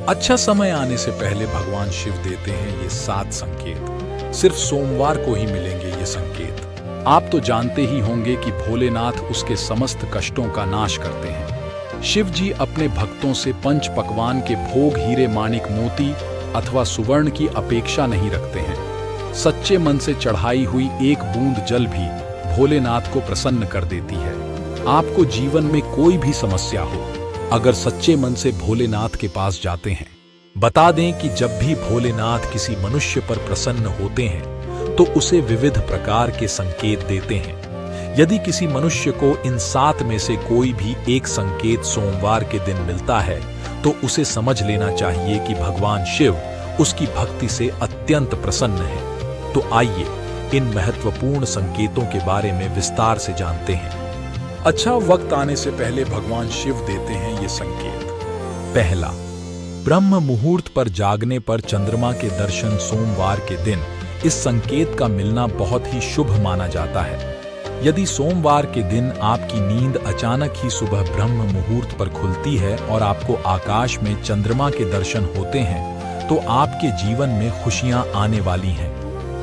अच्छा समय आने से पहले भगवान शिव देते हैं ये 7 संकेत। सिर्फ सोमवार को ही मिलेंगे ये संकेत। आप तो जानते ही होंगे कि भोलेनाथ उसके समस्त कष्टों का नाश करते हैं। शिव जी अपने भक्तों से पंच पकवान के भोग, हीरे माणिक मोती अथवा सुवर्ण की अपेक्षा नहीं रखते हैं। सच्चे मन से चढ़ाई हुई एक बूंद जल भी भोलेनाथ को प्रसन्न कर देती है। आपको जीवन में कोई भी समस्या हो, अगर सच्चे मन से भोलेनाथ के पास जाते हैं, बता दें कि जब भी भोलेनाथ किसी मनुष्य पर प्रसन्न होते हैं तो उसे विविध प्रकार के संकेत देते हैं। यदि किसी मनुष्य को इन 7 में से कोई भी एक संकेत सोमवार के दिन मिलता है तो उसे समझ लेना चाहिए कि भगवान शिव उसकी भक्ति से अत्यंत प्रसन्न है। तो आइए इन महत्वपूर्ण संकेतों के बारे में विस्तार से जानते हैं। अच्छा वक्त आने से पहले भगवान शिव देते हैं ये संकेत। पहला, ब्रह्म मुहूर्त पर जागने पर चंद्रमा के दर्शन सोमवार के दिन। इस संकेत का मिलना बहुत ही शुभ माना जाता है। यदि सोमवार के दिन आपकी नींद अचानक ही सुबह ब्रह्म मुहूर्त पर खुलती है और आपको आकाश में चंद्रमा के दर्शन होते हैं तो आपके जीवन में खुशियां आने वाली हैं।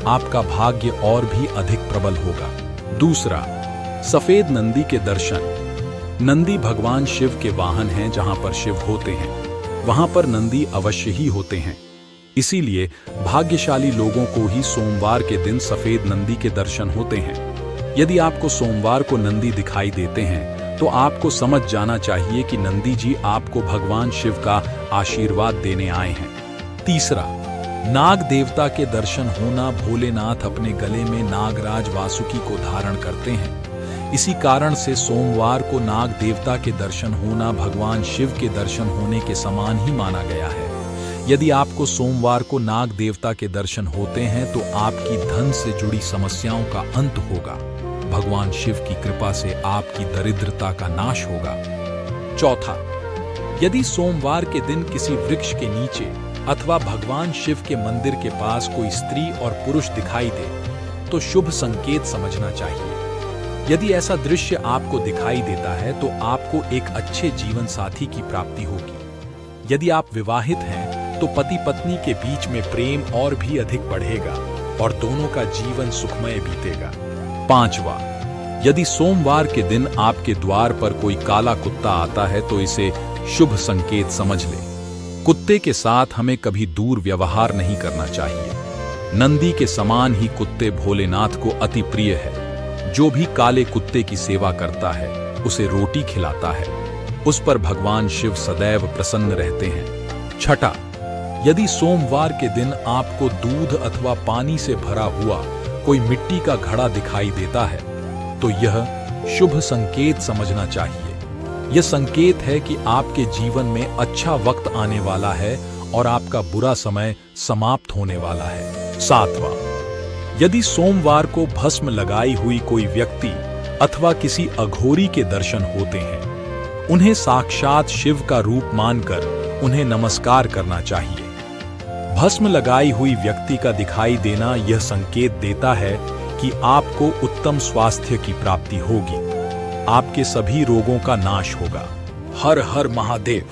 आपका भाग्य और भी अधिक प्रबल होगा। दूसरा, सफेद नंदी के दर्शन। नंदी भगवान शिव के वाहन हैं। जहां पर शिव होते हैं वहां पर नंदी अवश्य ही होते हैं। इसीलिए भाग्यशाली लोगों को ही सोमवार के दिन सफेद नंदी के दर्शन होते हैं। यदि आपको सोमवार को नंदी दिखाई देते हैं तो आपको समझ जाना चाहिए कि नंदी जी आपको भगवान शिव का आशीर्वाद देने आए हैं। तीसरा, नाग देवता के दर्शन होना। भोलेनाथ अपने गले में नागराज वासुकी को धारण करते हैं। इसी कारण से सोमवार को नाग देवता के दर्शन होना भगवान शिव के दर्शन होने के समान ही माना गया है। यदि आपको सोमवार को नाग देवता के दर्शन होते हैं तो आपकी धन से जुड़ी समस्याओं का अंत होगा। भगवान शिव की कृपा से आपकी दरिद्रता का नाश होगा। चौथा, यदि सोमवार के दिन किसी वृक्ष के नीचे अथवा भगवान शिव के मंदिर के पास कोई स्त्री और पुरुष दिखाई दे तो शुभ संकेत समझना चाहिए। यदि ऐसा दृश्य आपको दिखाई देता है तो आपको एक अच्छे जीवन साथी की प्राप्ति होगी। यदि आप विवाहित हैं तो पति पत्नी के बीच में प्रेम और भी अधिक बढ़ेगा और दोनों का जीवन सुखमय बीतेगा। पांचवा, यदि सोमवार के दिन आपके द्वार पर कोई काला कुत्ता आता है तो इसे शुभ संकेत समझ ले। कुत्ते के साथ हमें कभी दूर व्यवहार नहीं करना चाहिए। नंदी के समान ही कुत्ते भोलेनाथ को अति प्रिय है। जो भी काले कुत्ते की सेवा करता है उसे रोटी खिलाता है। उस पर भगवान शिव सदैव प्रसन्न रहते हैं। छठा, यदि सोमवार के दिन आपको दूध अथवा पानी से भरा हुआ कोई मिट्टी का घड़ा दिखाई देता है तो यह शुभ संकेत समझना चाहिए। यह संकेत है कि आपके जीवन में अच्छा वक्त आने वाला है और आपका बुरा समय समाप्त होने वाला है। सातवां, यदि सोमवार को भस्म लगाई हुई कोई व्यक्ति अथवा किसी अघोरी के दर्शन होते हैं, उन्हें साक्षात शिव का रूप मानकर उन्हें नमस्कार करना चाहिए। भस्म लगाई हुई व्यक्ति का दिखाई देना यह संकेत देता है कि आपको उत्तम स्वास्थ्य की प्राप्ति होगी। आपके सभी रोगों का नाश होगा। हर हर महादेव।